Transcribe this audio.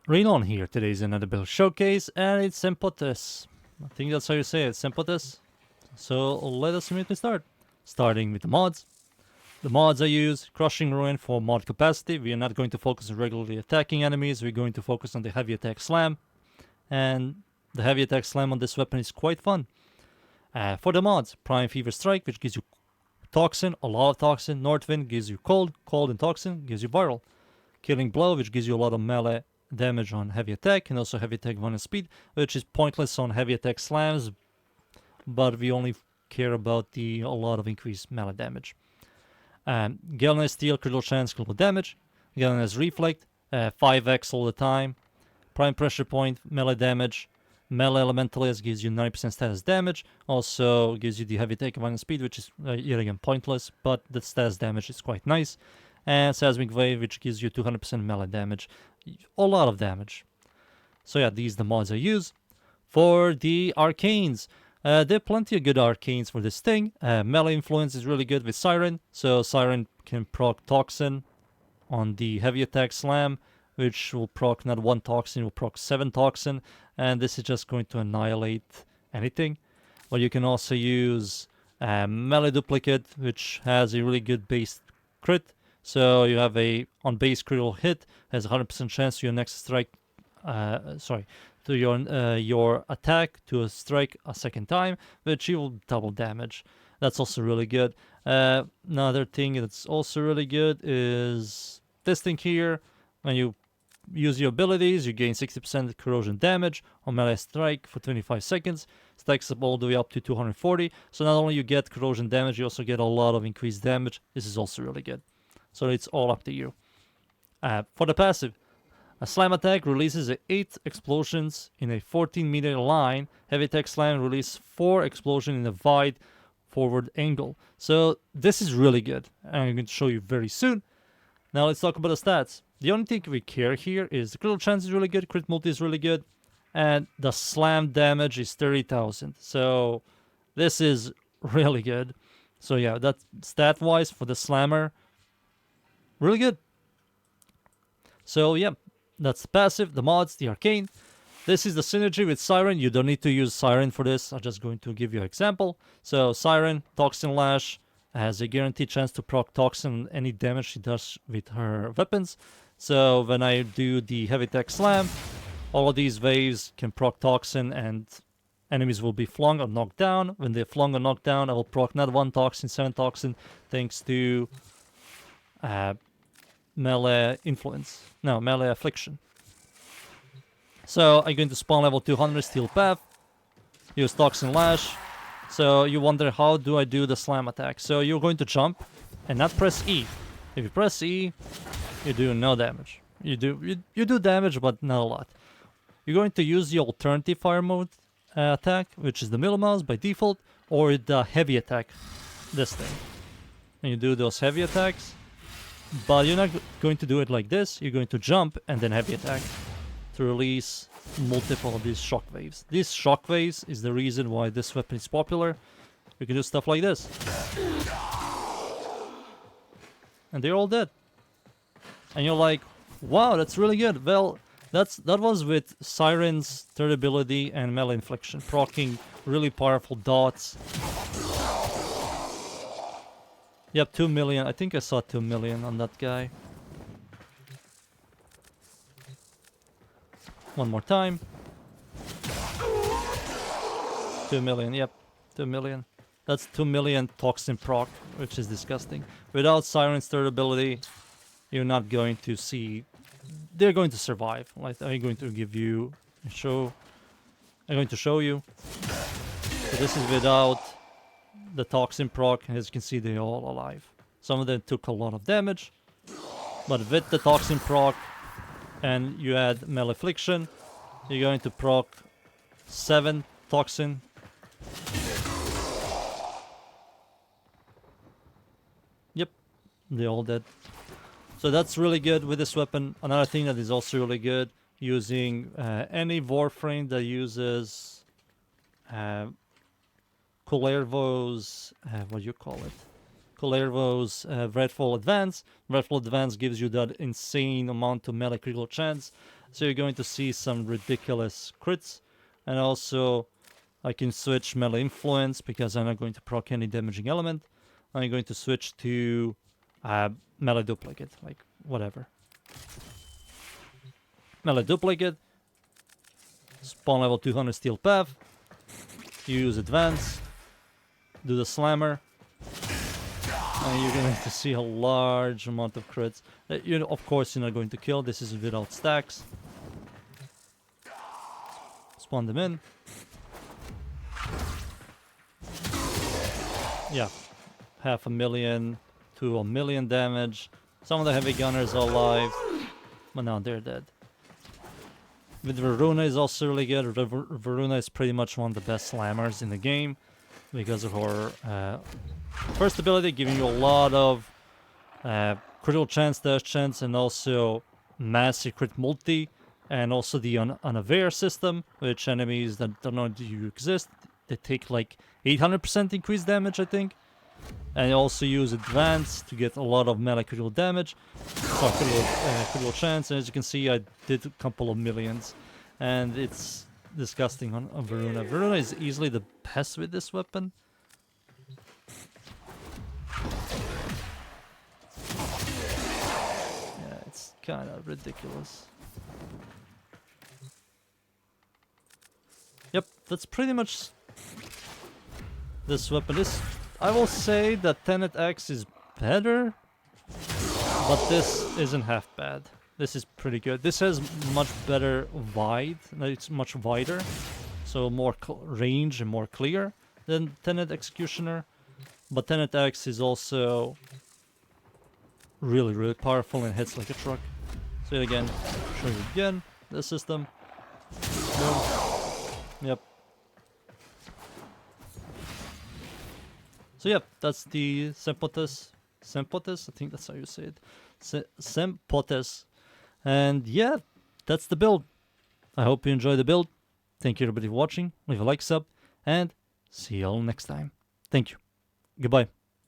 Rainollon here. Today's another build showcase, and it's Sampotes. I think that's how you say it, Sampotes. So let us immediately start. Starting with the mods. The mods I use, Crushing Ruin for mod capacity. We are not going to focus on regularly attacking enemies. We're going to focus on the heavy attack slam. And the heavy attack slam on this weapon is quite fun. For the mods, Prime Fever Strike, which gives you Toxin, a lot of Toxin. Northwind gives you Cold, Cold and Toxin gives you Viral. Killing Blow, which gives you a lot of melee damage on heavy attack, and also heavy attack 1 and speed, which is pointless on heavy attack slams, but we only care about a lot of increased melee damage. Galvanized Steel, critical chance, critical damage. Galvanized Reflect, 5x all the time. Prime Pressure Point, melee damage. Melee Elementalist gives you 90% status damage. Also gives you the heavy attack 1 and speed, which is yet again pointless, but the status damage is quite nice. And Seismic Wave, which gives you 200% melee damage. A lot of damage. So yeah, these are the mods I use. For the Arcanes, there are plenty of good Arcanes for this thing. Melee Influence is really good with Saryn. So Saryn can proc Toxin on the heavy attack slam, which will proc not 1 Toxin, will proc 7 Toxin. And this is just going to annihilate anything. But you can also use Melee Duplicate, which has a really good base crit. So you have on base critical hit, has a 100% chance to your next strike, to your attack to a strike a second time, which you will double damage. That's also really good. Another thing that's also really good is this thing here. When you use your abilities, you gain 60% corrosion damage on melee strike for 25 seconds. Stacks up all the way up to 240. So not only you get corrosion damage, you also get a lot of increased damage. This is also really good. So it's all up to you. For the passive, a slam attack releases 8 explosions in a 14-meter line. Heavy attack slam releases 4 explosions in a wide forward angle. So this is really good, and I'm going to show you very soon. Now let's talk about the stats. The only thing we care here is the critical chance is really good, crit multi is really good, and the slam damage is 30,000. So this is really good. So yeah, that's stat-wise for the slammer. Really good. So yeah, that's the passive, the mods, the arcane. This is the synergy with Saryn. You don't need to use Saryn for this. I'm just going to give you an example. So Saryn, Toxin Lash, has a guaranteed chance to proc Toxin any damage she does with her weapons. So when I do the heavy attack slam, all of these waves can proc Toxin and enemies will be flung or knocked down. When they're flung or knocked down, I will proc not 1 Toxin, 7 Toxin, thanks to melee influence. No, melee affliction. So I'm going to spawn level 200 steel path, use Toxin Lash. So you wonder, how do I do the slam attack? So you're going to jump and not press E. If you press E, you do no damage. You do damage, but not a lot. You're going to use the alternative fire mode attack, which is the middle mouse by default, or the heavy attack, this thing. And you do those heavy attacks. But you're not going to do it like this. You're going to jump and then heavy attack to release multiple of these shockwaves. These shockwaves is the reason why this weapon is popular. You can do stuff like this. And they're all dead. And you're like, wow, that's really good. Well, that was with Saryn's third ability and melee infliction, proccing really powerful dots. Yep, 2 million. I think I saw 2 million on that guy. One more time. 2 million, yep. 2 million. That's 2 million Toxin proc, which is disgusting. Without Saryn's third ability, you're not going to see... They're going to survive. Like, I'm going to give you a show. I'm going to show you. So this is without the Toxin proc. As you can see, they're all alive. Some of them took a lot of damage. But with the Toxin proc, and you add melee affliction, you're going to proc 7 Toxin. Yep, they're all dead. So that's really good with this weapon. Another thing that is also really good, using any Warframe that uses Kullervo's, what do you call it? Kullervo's Redfall Advance. Redfall Advance gives you that insane amount of melee critical chance. So you're going to see some ridiculous crits. And also, I can switch melee influence because I'm not going to proc any damaging element. I'm going to switch to melee duplicate, like whatever. Melee duplicate. Spawn level 200 steel path. Use advance. Do the slammer. And you're going to see a large amount of crits. Of course, you're not going to kill. This is without stacks. Spawn them in. Yeah. 500,000 to 1,000,000 damage. Some of the heavy gunners are alive. But now they're dead. With Voruna is also really good. Voruna is pretty much one of the best slammers in the game. Because of her first ability giving you a lot of critical chance, dash chance, and also massive crit multi. And also the unaware system, which enemies that don't know you exist, they take like 800% increased damage, I think. And also use advance to get a lot of melee critical damage, so critical chance. And as you can see, I did a couple of millions, and it's disgusting on Voruna. Voruna is easily the best with this weapon. Yeah, it's kind of ridiculous. Yep, that's pretty much this weapon. I will say that Tenet X is better, but this isn't half bad. This is pretty good. This has much better it's much wider, so more range and more clear than Tenet Executioner. But Tenet X is also really, really powerful and hits like a truck. So again, show you again the system. Boom. Yep. So yep, that's the Sampotes. Sampotes? I think that's how you say it. Sampotes. And yeah, that's the build. I hope you enjoyed the build. Thank you everybody for watching. Leave a like, sub, and see you all next time. Thank you. Goodbye.